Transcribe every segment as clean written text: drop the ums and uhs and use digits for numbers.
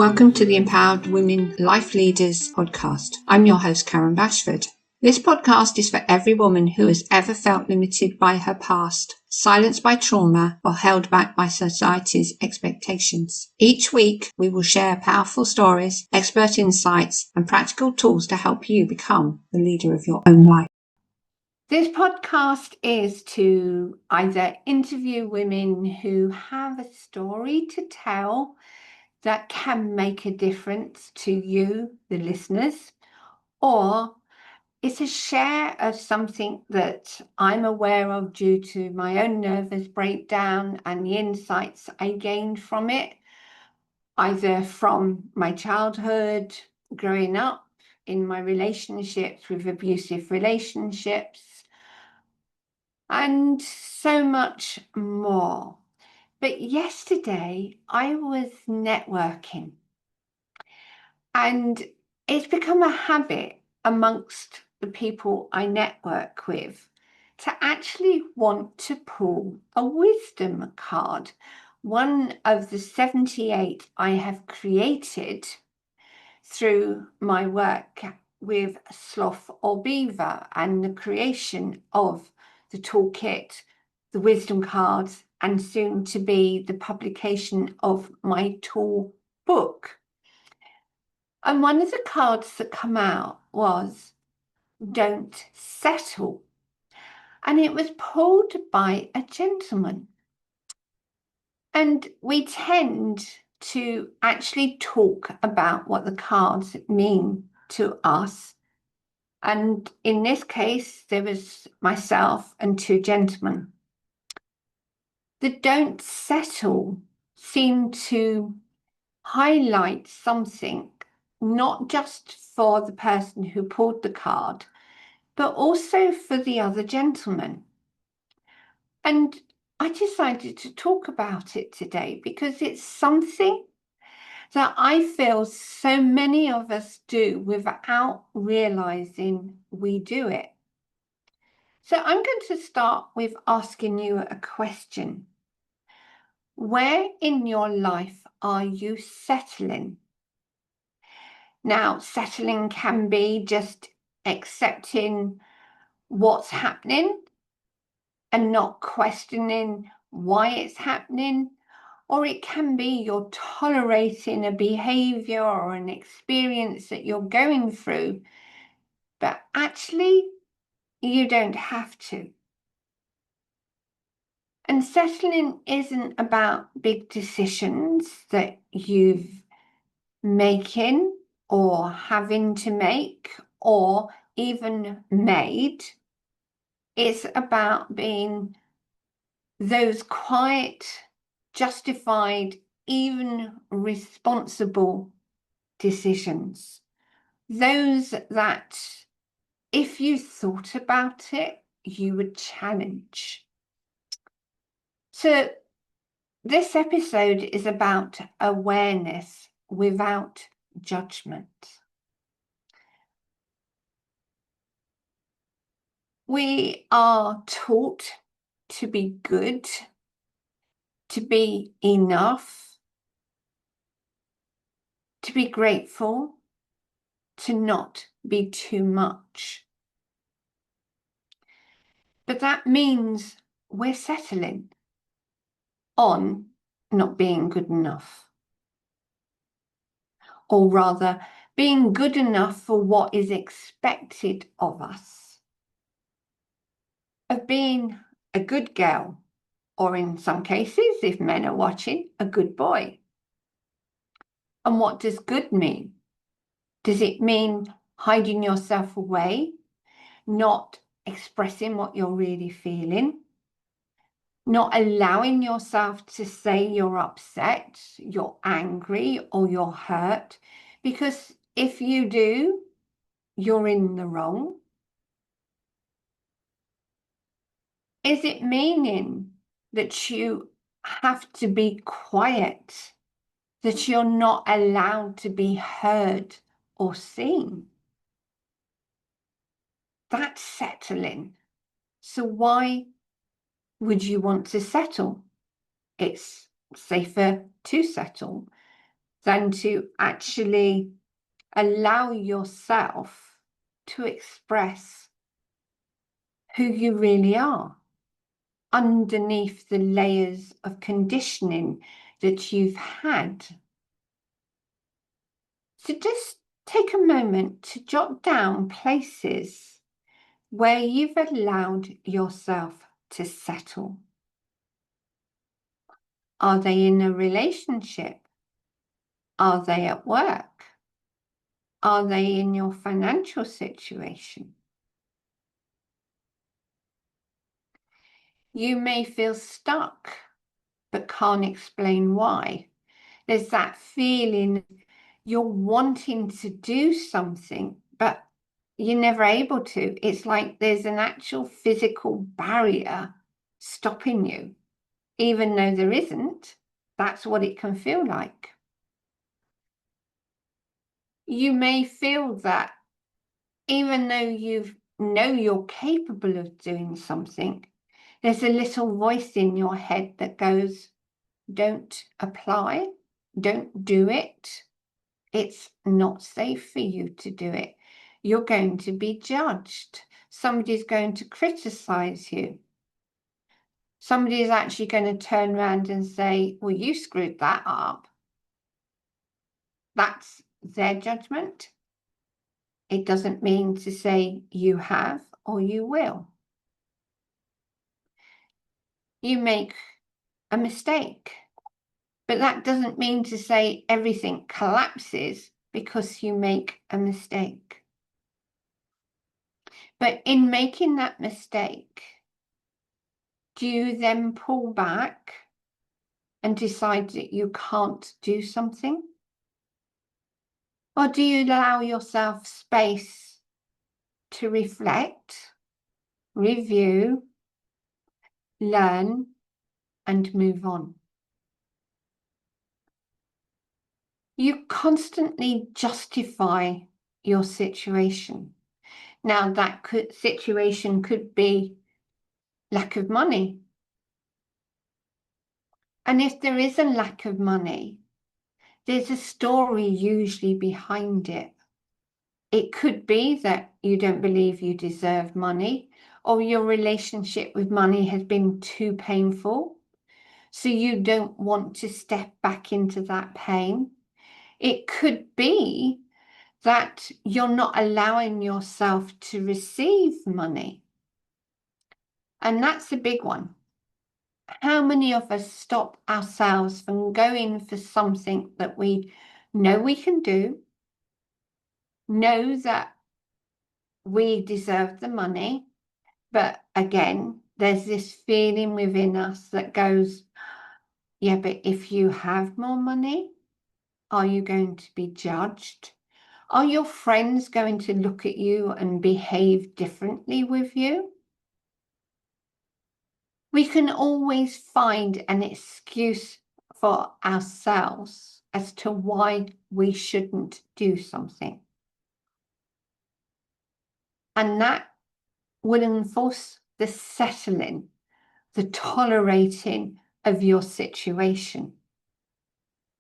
Welcome to the Empowered Women Life Leaders podcast. I'm your host, Karen Bashford. This podcast is for every woman who has ever felt limited by her past, silenced by trauma, or held back by society's expectations. Each week, we will share powerful stories, expert insights, and practical tools to help you become the leader of your own life. This podcast is to either interview women who have a story to tell that can make a difference to you, the listeners, or it's a share of something that I'm aware of due to my own nervous breakdown and the insights I gained from it, either from my childhood, growing up, in my relationships with abusive relationships, and so much more. But yesterday I was networking, and it's become a habit amongst the people I network with to actually want to pull a wisdom card. One of the 78 I have created through my work with Sloth or Beaver and the creation of the toolkit, the wisdom cards, and soon to be the publication of my tool book. And one of the cards that come out was "Don't Settle." And it was pulled by a gentleman. And we tend to actually talk about what the cards mean to us. And in this case, there was myself and two gentlemen. The "don't settle" seemed to highlight something, not just for the person who pulled the card, but also for the other gentleman. And I decided to talk about it today because it's something that I feel so many of us do without realizing we do it. So I'm going to start with asking you a question. Where in your life are you settling? Now, settling can be just accepting what's happening and not questioning why it's happening, or it can be you're tolerating a behavior or an experience that you're going through, but actually you don't have to. And settling isn't about big decisions that you've making or having to make or even made. It's about being those quiet, justified, even responsible decisions. Those that, if you thought about it, you would challenge. So this episode is about awareness without judgment. We are taught to be good, to be enough, to be grateful, to not be too much. But that means we're settling on not being good enough. Or rather, being good enough for what is expected of us. Of being a good girl, or in some cases, if men are watching, a good boy. And what does good mean? Does it mean hiding yourself away, not expressing what you're really feeling, not allowing yourself to say you're upset, you're angry, or you're hurt? Because if you do, you're in the wrong. Is it meaning that you have to be quiet, that you're not allowed to be heard or seen? That's settling. So why would you want to settle? It's safer to settle. than to actually allow yourself to express who you really are underneath the layers of conditioning that you've had. So just take a moment to jot down places where you've allowed yourself to settle. Are they in a relationship? Are they at work? Are they in your financial situation? You may feel stuck, but can't explain why. There's that feeling you're wanting to do something, but you're never able to. It's like there's an actual physical barrier stopping you, even though there isn't. That's what it can feel like. You may feel that even though you know you're capable of doing something, there's a little voice in your head that goes, don't apply, don't do it. It's not safe for you to do it. You're going to be judged. Somebody's going to criticize you. Somebody is actually going to turn around and say, well, you screwed that up. That's their judgment. It doesn't mean to say you have or you will. You make a mistake, but that doesn't mean to say everything collapses because you make a mistake. But in making that mistake, do you then pull back and decide that you can't do something? Or do you allow yourself space to reflect, review, learn, and move on? You constantly justify your situation. Now, that situation could be lack of money. And if there is a lack of money, there's a story usually behind it. It could be that you don't believe you deserve money, or your relationship with money has been too painful, so you don't want to step back into that pain. It could be that you're not allowing yourself to receive money. And that's a big one. How many of us stop ourselves from going for something that we know we can do, know that we deserve the money, but again, there's this feeling within us that goes, yeah, but if you have more money, are you going to be judged? Are your friends going to look at you and behave differently with you? We can always find an excuse for ourselves as to why we shouldn't do something. And that will enforce the settling, the tolerating of your situation.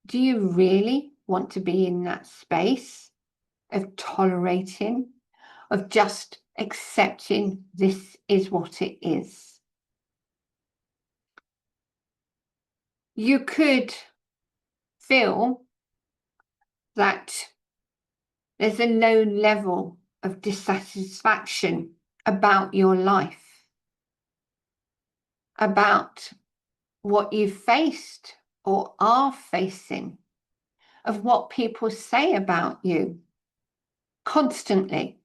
Do you really want to be in that space of tolerating, of just accepting this is what it is? You could feel that there's a low level of dissatisfaction about your life, about what you've faced or are facing, of what people say about you constantly.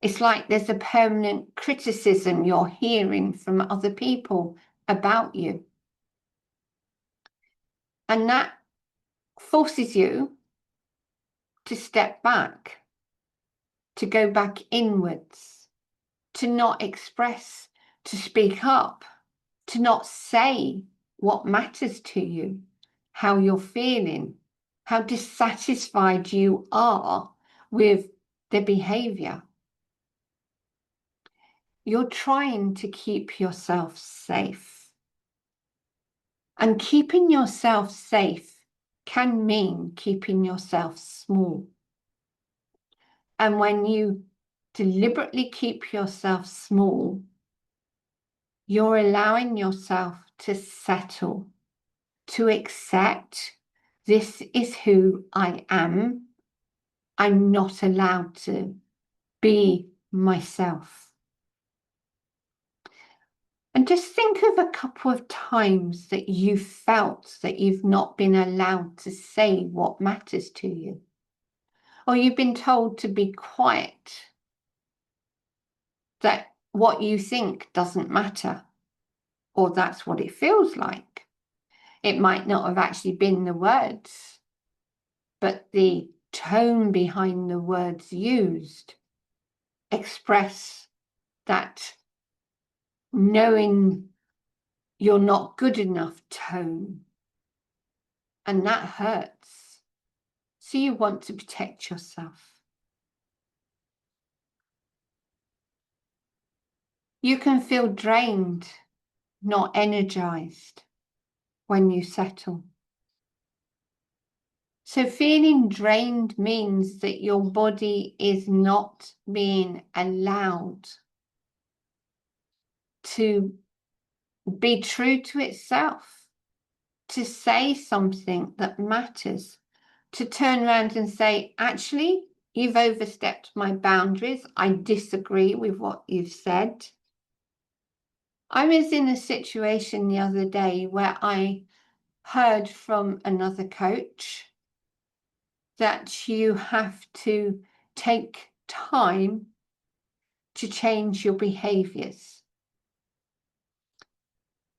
It's like there's a permanent criticism you're hearing from other people about you. And that forces you to step back, to go back inwards, to not express, to speak up, to not say what matters to you, how you're feeling, how dissatisfied you are with the behavior. You're trying to keep yourself safe. And keeping yourself safe can mean keeping yourself small. And when you deliberately keep yourself small, you're allowing yourself to settle, to accept this is who I am. I'm not allowed to be myself. And just think of a couple of times that you felt that you've not been allowed to say what matters to you, or you've been told to be quiet, that what you think doesn't matter, or that's what it feels like. It might not have actually been the words, but the tone behind the words used express that knowing you're not good enough tone. And that hurts. So you want to protect yourself. You can feel drained, not energized when you settle. So feeling drained means that your body is not being allowed to be true to itself, to say something that matters, to turn around and say, actually, you've overstepped my boundaries. I disagree with what you've said. I was in a situation the other day where I heard from another coach that you have to take time to change your behaviors.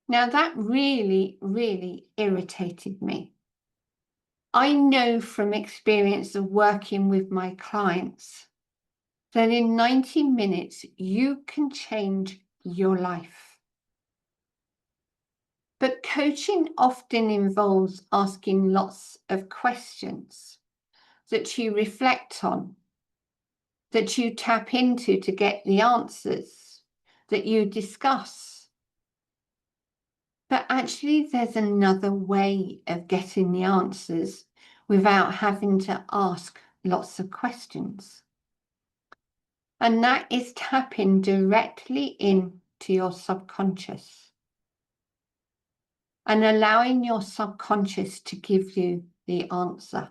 Now that really, really irritated me. I know from experience of working with my clients that in 90 minutes you can change your life. But coaching often involves asking lots of questions that you reflect on, that you tap into to get the answers, that you discuss. But actually, there's another way of getting the answers without having to ask lots of questions. And that is tapping directly into your subconscious and allowing your subconscious to give you the answer.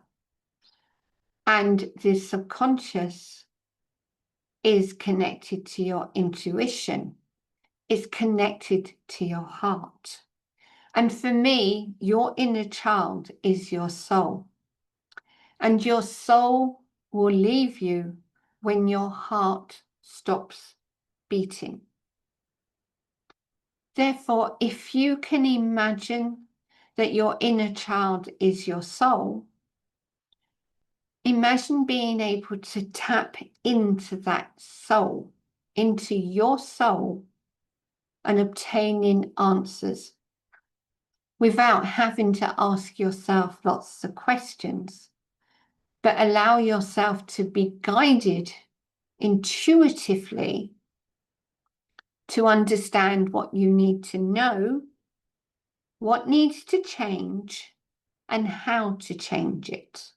And the subconscious is connected to your intuition, is connected to your heart. And for me, your inner child is your soul. And your soul will leave you when your heart stops beating. Therefore, if you can imagine that your inner child is your soul, imagine being able to tap into that soul, into your soul, and obtaining answers without having to ask yourself lots of questions, but allow yourself to be guided intuitively to understand what you need to know, what needs to change, and how to change it.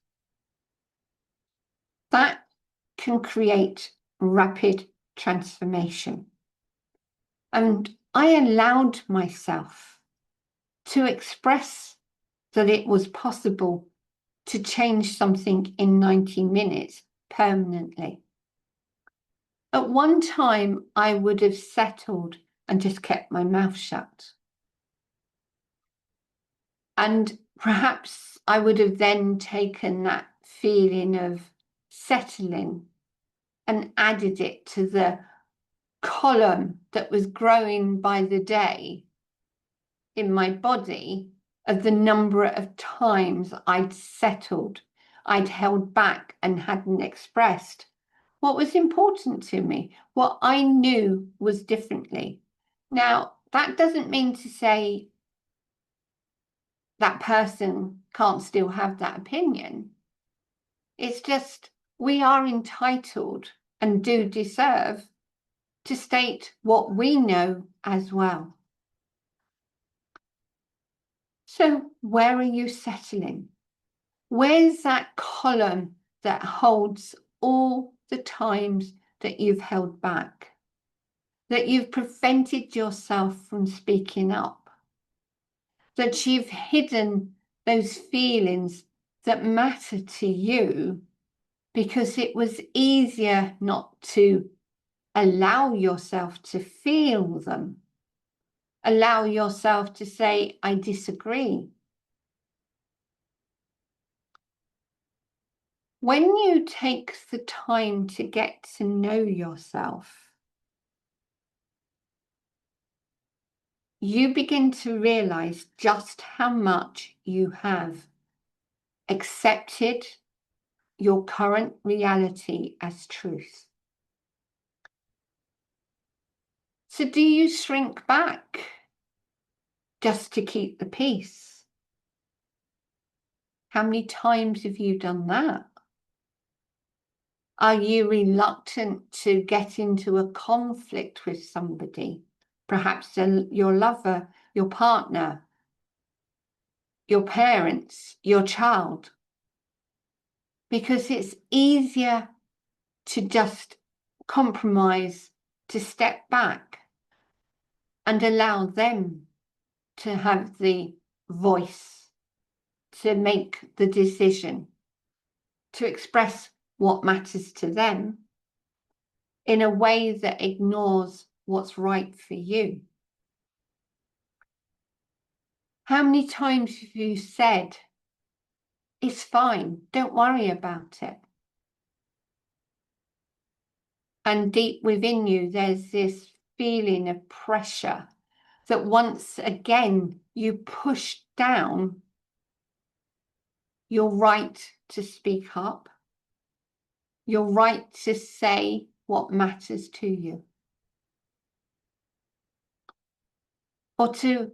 That can create rapid transformation. And I allowed myself to express that it was possible to change something in 90 minutes permanently. At one time, I would have settled and just kept my mouth shut. And perhaps I would have then taken that feeling of settling and added it to the column that was growing by the day in my body of the number of times I'd settled, I'd held back and hadn't expressed what was important to me, what I knew was differently. Now, that doesn't mean to say that person can't still have that opinion. It's just we are entitled and do deserve to state what we know as well. So where are you settling? Where's that column that holds all the times that you've held back, that you've prevented yourself from speaking up, that you've hidden those feelings that matter to you because it was easier not to allow yourself to feel them, allow yourself to say, I disagree. When you take the time to get to know yourself, you begin to realize just how much you have accepted your current reality as truth. So do you shrink back just to keep the peace? How many times have you done that? Are you reluctant to get into a conflict with somebody? Perhaps your lover, your partner, your parents, your child? Because it's easier to just compromise, to step back and allow them to have the voice, to make the decision, to express what matters to them in a way that ignores what's right for you. How many times have you said, it's fine, don't worry about it? And deep within you, there's this feeling of pressure that once again you push down your right to speak up, your right to say what matters to you, or to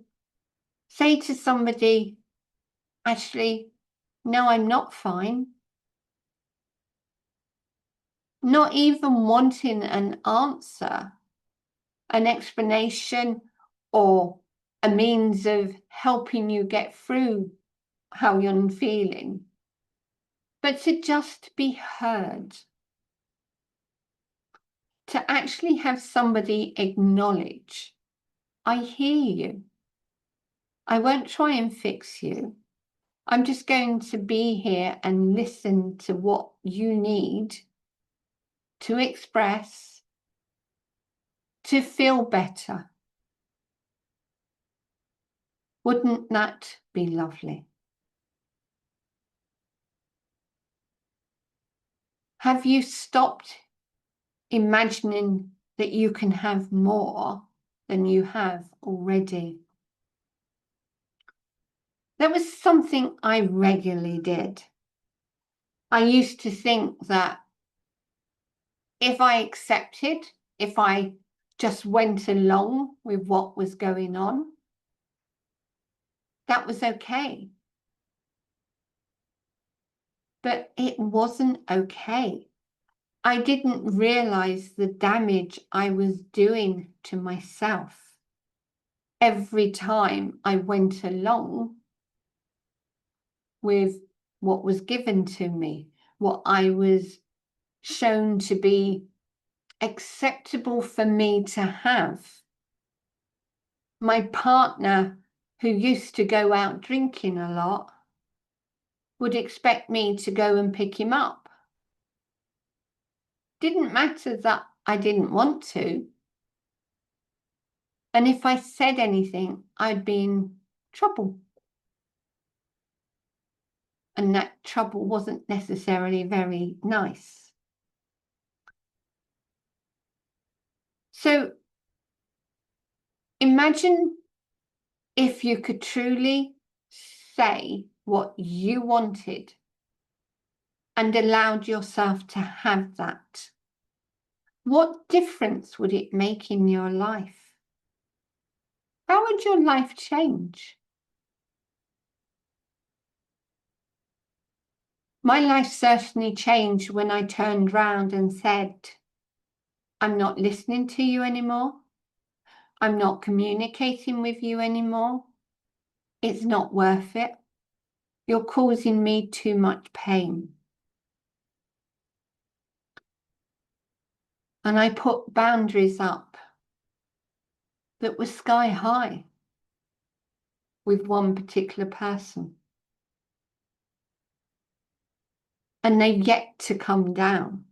say to somebody, actually, no, I'm not fine. Not even wanting an answer, an explanation, or a means of helping you get through how you're feeling, but to just be heard. To actually have somebody acknowledge, I hear you. I won't try and fix you. I'm just going to be here and listen to what you need to express, to feel better. Wouldn't that be lovely? Have you stopped imagining that you can have more than you have already? That was something I regularly did. I used to think that if I accepted, if I just went along with what was going on, that was okay. But it wasn't okay. I didn't realize the damage I was doing to myself every time I went along with what was given to me, what I was shown to be acceptable for me to have. My partner, who used to go out drinking a lot, would expect me to go and pick him up. Didn't matter that I didn't want to. And if I said anything, I'd be in trouble. And that trouble wasn't necessarily very nice. So imagine if you could truly say what you wanted and allowed yourself to have that. What difference would it make in your life? How would your life change? My life certainly changed when I turned round and said, I'm not listening to you anymore. I'm not communicating with you anymore. It's not worth it. You're causing me too much pain. And I put boundaries up that were sky high with one particular person. And they've yet to come down.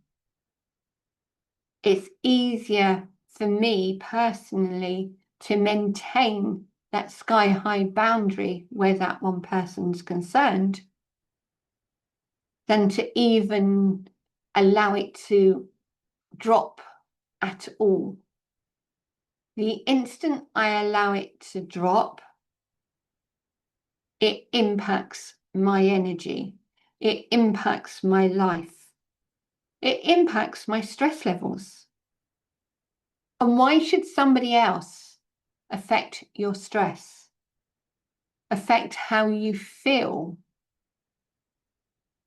It's easier for me personally to maintain that sky high boundary where that one person's concerned than to even allow it to drop at all. The instant I allow it to drop, it impacts my energy. It impacts my life. It impacts my stress levels. And why should somebody else affect your stress, affect how you feel,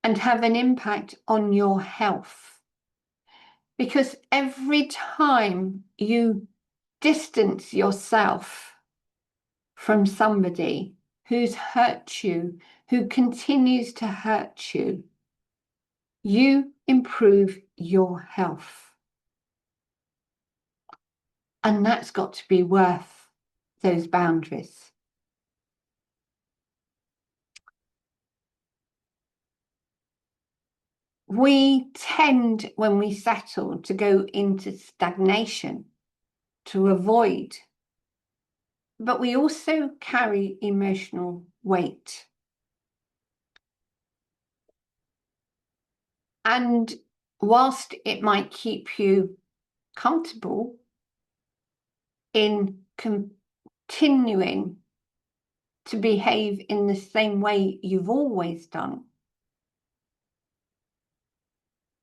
and have an impact on your health? Because every time you distance yourself from somebody who's hurt you, who continues to hurt you, you improve your health. And that's got to be worth those boundaries. We tend, when we settle, to go into stagnation, to avoid. But we also carry emotional weight. And whilst it might keep you comfortable in continuing to behave in the same way you've always done,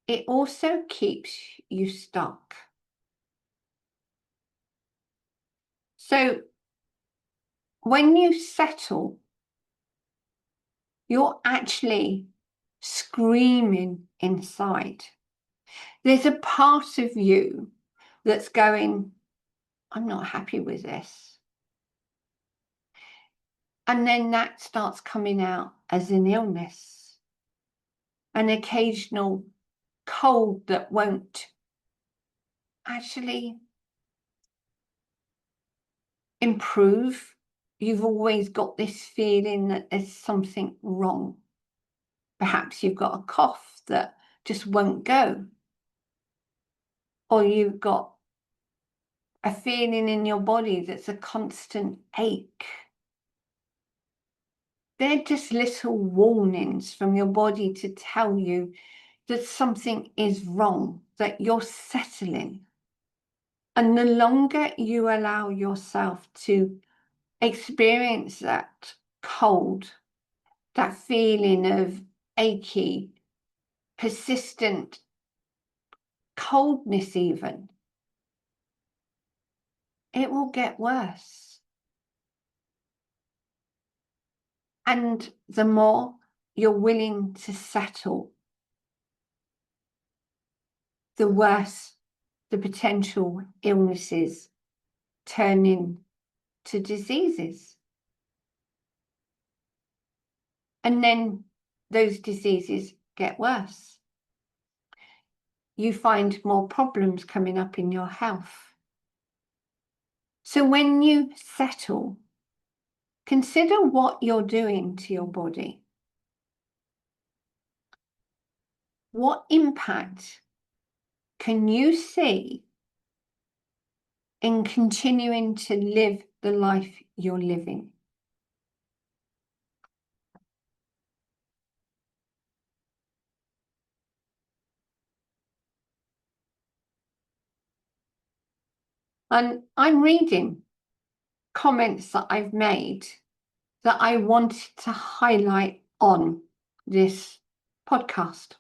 it also keeps you stuck. So when you settle, you're actually screaming inside. There's a part of you that's going, I'm not happy with this. And then that starts coming out as an illness, an occasional cold that won't actually improve. You've always got this feeling that there's something wrong. Perhaps you've got a cough that just won't go. Or you've got a feeling in your body that's a constant ache. They're just little warnings from your body to tell you that something is wrong, that you're settling. And the longer you allow yourself to experience that cold, that feeling of achy, persistent coldness even, it will get worse. And the more you're willing to settle, the worse the potential illnesses turn into diseases. And then those diseases get worse. You find more problems coming up in your health. So when you settle, consider what you're doing to your body. What impact can you see in continuing to live the life you're living? And I'm reading comments that I've made that I wanted to highlight on this podcast.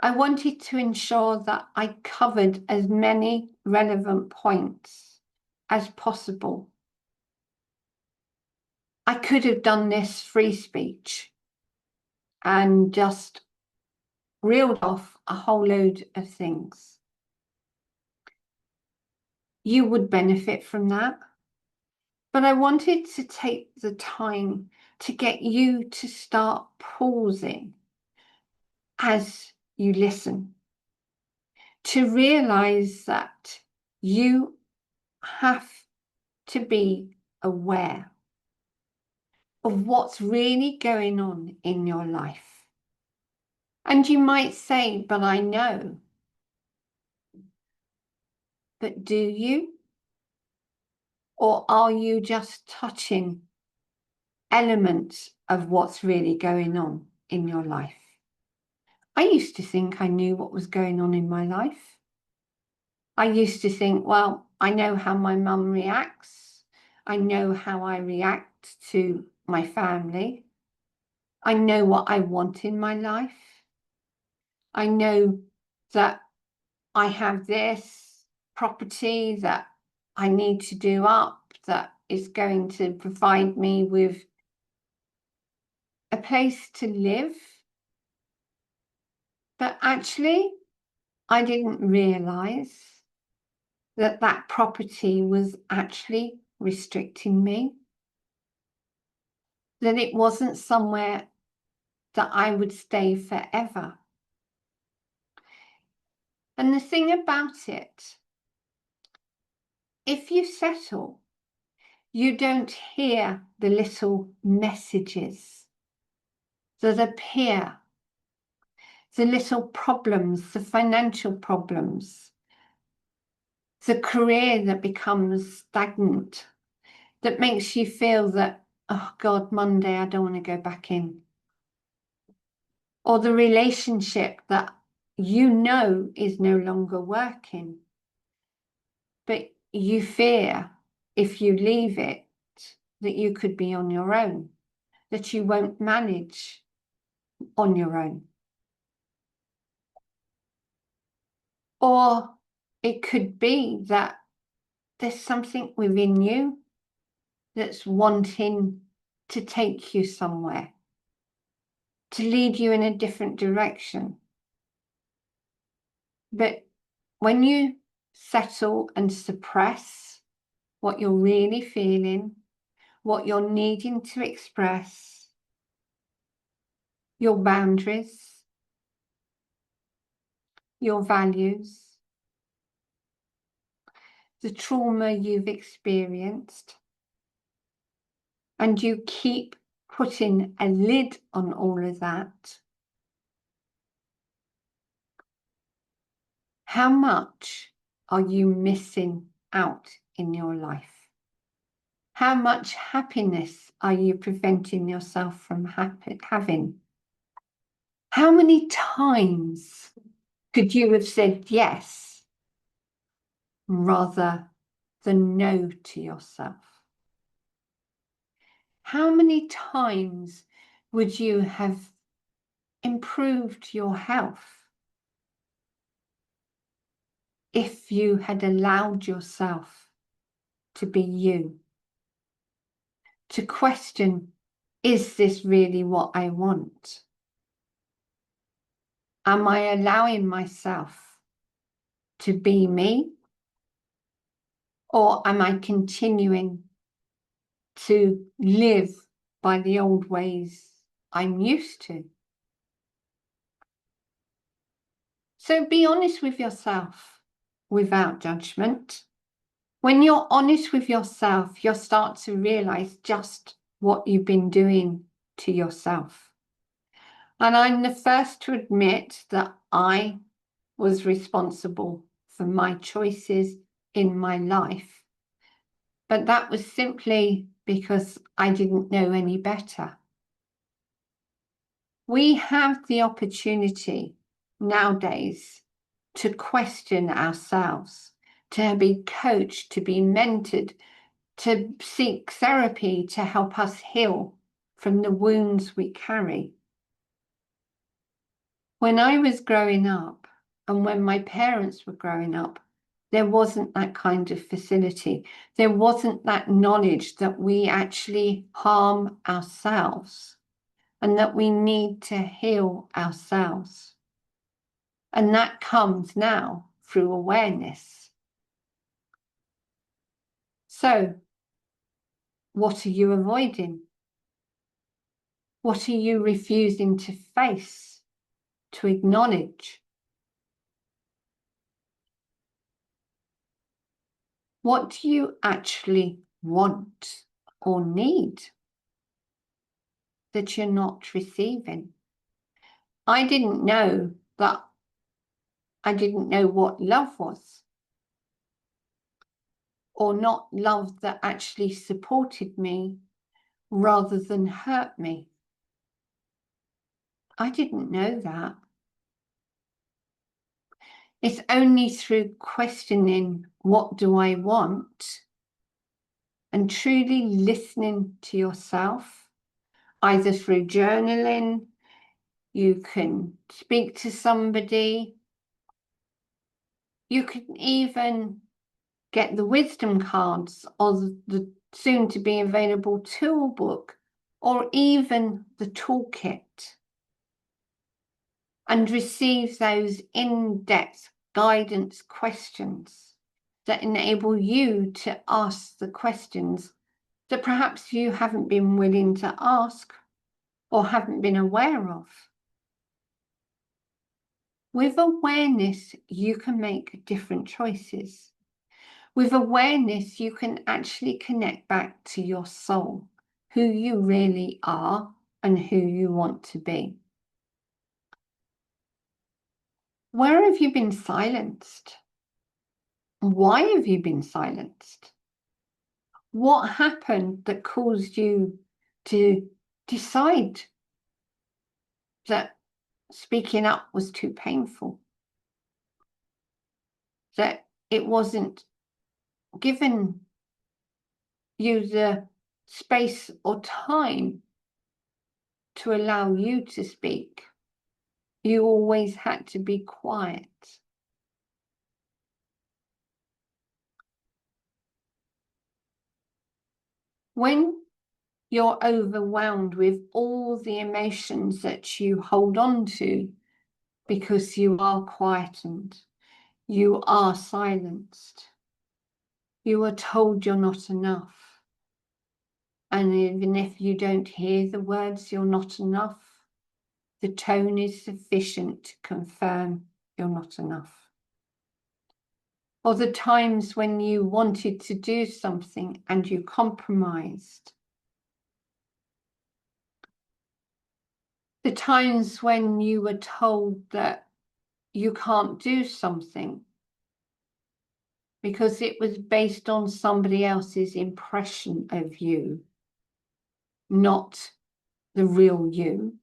I wanted to ensure that I covered as many relevant points as possible. I could have done this free speech and just reeled off a whole load of things. You would benefit from that. But I wanted to take the time to get you to start pausing as you listen, to realize that you have to be aware of what's really going on in your life. And you might say, but I know. But do you? Or are you just touching elements of what's really going on in your life? I used to think I knew what was going on in my life. I used to think, well, I know how my mum reacts. I know how I react to my family. I know what I want in my life. I know that I have this property that I need to do up that is going to provide me with a place to live. But actually, I didn't realize that that property was actually restricting me, that it wasn't somewhere that I would stay forever. And the thing about it, if you settle, you don't hear the little messages that appear, the little problems, the financial problems, the career that becomes stagnant, that makes you feel that, oh God, Monday, I don't want to go back in. Or the relationship that you know is no longer working, but you fear if you leave it that you could be on your own, that you won't manage on your own. Or it could be that there's something within you that's wanting to take you somewhere, to lead you in a different direction. But when you settle and suppress what you're really feeling, what you're needing to express, your boundaries, your values, the trauma you've experienced, and you keep putting a lid on all of that, how much are you missing out in your life? How much happiness are you preventing yourself from having? How many times could you have said yes rather than no to yourself? How many times would you have improved your health if you had allowed yourself to be you? To question, is this really what I want? Am I allowing myself to be me? Or am I continuing to live by the old ways I'm used to? So be honest with yourself without judgment. When you're honest with yourself, you'll start to realize just what you've been doing to yourself. And I'm the first to admit that I was responsible for my choices in my life. But that was simply because I didn't know any better. We have the opportunity nowadays to question ourselves, to be coached, to be mentored, to seek therapy to help us heal from the wounds we carry. When I was growing up and when my parents were growing up, there wasn't that kind of facility. There wasn't that knowledge that we actually harm ourselves and that we need to heal ourselves. And that comes now through awareness. So What are you avoiding? What are you refusing to face, to acknowledge? What do you actually want or need that you're not receiving? I didn't know that. I didn't know what love was, or not love that actually supported me rather than hurt me. I didn't know that. It's only through questioning, what do I want? And truly listening to yourself, either through journaling, you can speak to somebody, you can even get the wisdom cards or the soon to be available tool book, or even the toolkit, and receive those in-depth guidance questions that enable you to ask the questions that perhaps you haven't been willing to ask or haven't been aware of. With awareness, you can make different choices. With awareness, you can actually connect back to your soul, who you really are and who you want to be. Where have you been silenced? Why have you been silenced? What happened that caused you to decide that speaking up was too painful? That it wasn't given you the space or time to allow you to speak? You always had to be quiet. When you're overwhelmed with all the emotions that you hold on to because you are quietened, you are silenced, you are told you're not enough. And even if you don't hear the words, you're not enough, the tone is sufficient to confirm you're not enough. Or the times when you wanted to do something and you compromised. The times when you were told that you can't do something because it was based on somebody else's impression of you, not the real you,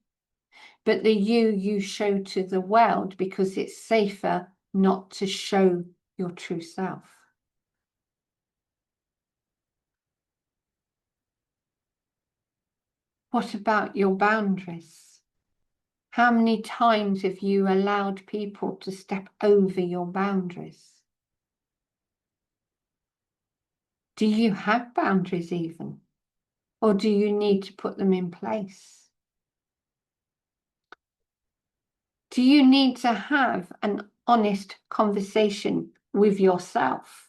but the you show to the world because it's safer not to show your true self. What about your boundaries? How many times have you allowed people to step over your boundaries? Do you have boundaries even? Or do you need to put them in place? Do you need to have an honest conversation with yourself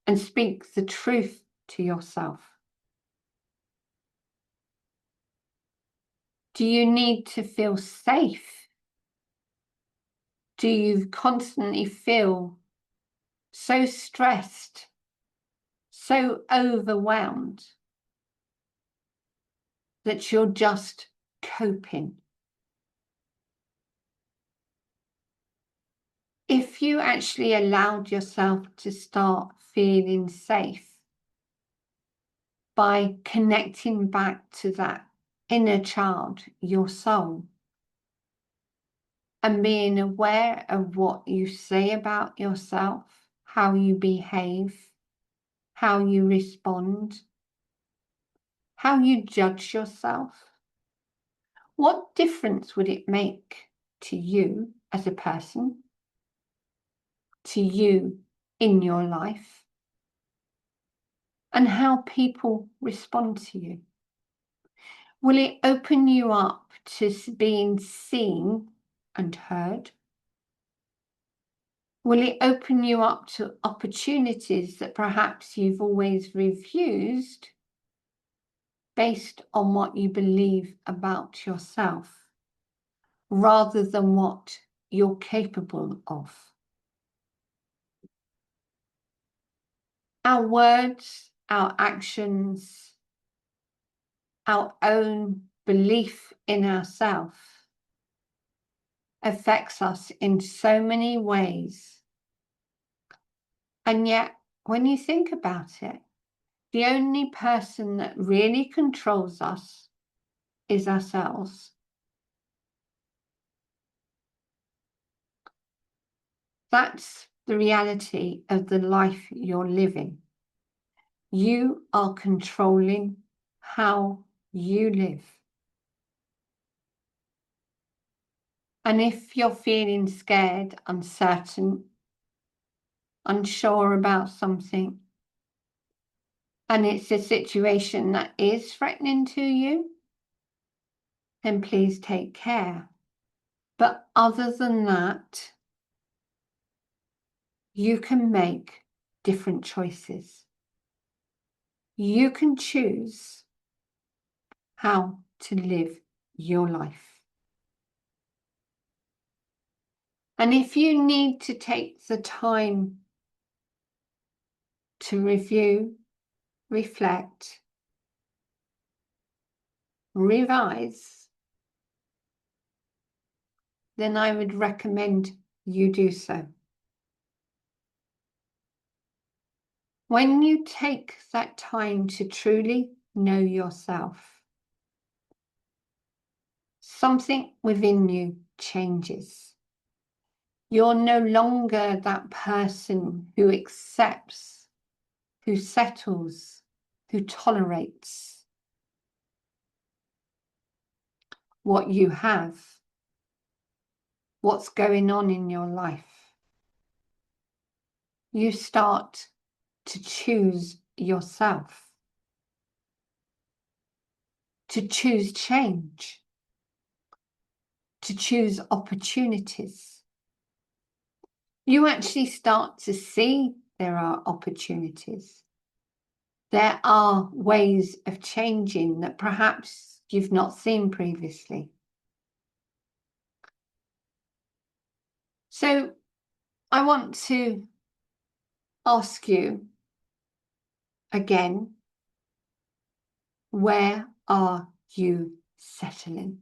and speak the truth to yourself? Do you need to feel safe? Do you constantly feel so stressed, so overwhelmed that you're just coping? If you actually allowed yourself to start feeling safe by connecting back to that inner child, your soul, and being aware of what you say about yourself, how you behave, how you respond, how you judge yourself, what difference would it make to you as a person, to you in your life, and how people respond to you? Will it open you up to being seen and heard? Will it open you up to opportunities that perhaps you've always refused based on what you believe about yourself, rather than what you're capable of? Our words, our actions, our own belief in ourselves affects us in so many ways. And yet, when you think about it, the only person that really controls us is ourselves. That's the reality of the life you're living. You are controlling how you live. And if you're feeling scared, uncertain, unsure about something, and it's a situation that is threatening to you, then please take care. But other than that, you can make different choices. You can choose how to live your life. And if you need to take the time to review, reflect, revise, then I would recommend you do so. When you take that time to truly know yourself, something within you changes. You're no longer that person who accepts, who settles, who tolerates what you have, what's going on in your life. You start to choose yourself, to choose change, to choose opportunities. You actually start to see there are opportunities. There are ways of changing that perhaps you've not seen previously. So I want to ask you again, where are you settling?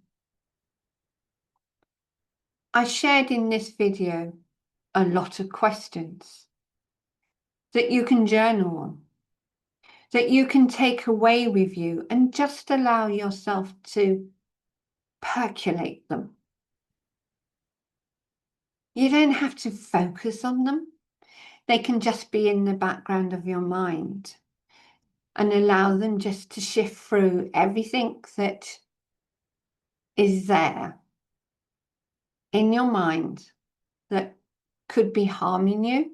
I shared in this video a lot of questions that you can journal on, that you can take away with you and just allow yourself to percolate them. You don't have to focus on them. They can just be in the background of your mind, and allow them just to shift through everything that is there in your mind that could be harming you,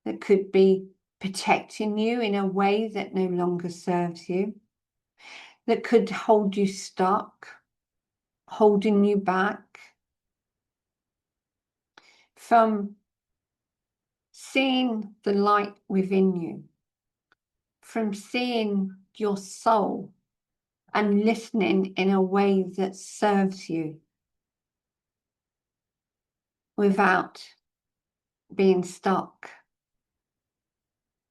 that could be protecting you in a way that no longer serves you, that could hold you stuck, holding you back from seeing the light within you, from seeing your soul and listening in a way that serves you without being stuck,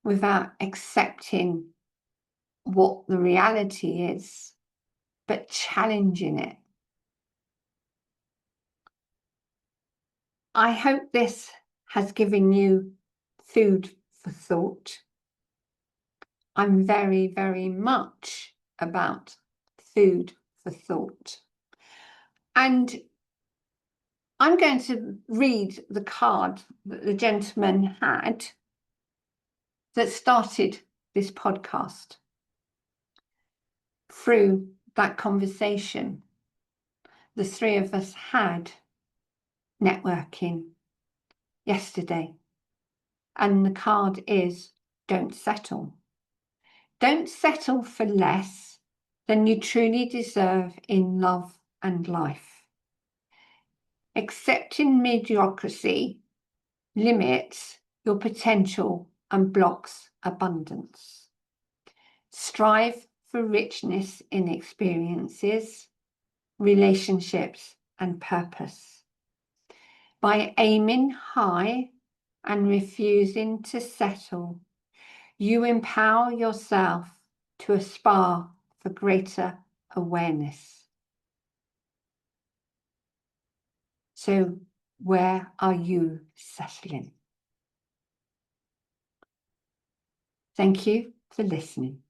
without accepting what the reality is, but challenging it. I hope this has given you food for thought. I'm very, very much about food for thought. And I'm going to read the card that the gentleman had that started this podcast. Through that conversation the three of us had networking yesterday. And the card is, don't settle. Don't settle for less than you truly deserve in love and life. Accepting mediocrity limits your potential and blocks abundance. Strive for richness in experiences, relationships, and purpose. By aiming high and refusing to settle, you empower yourself to aspire for greater awareness. So, where are you settling? Thank you for listening.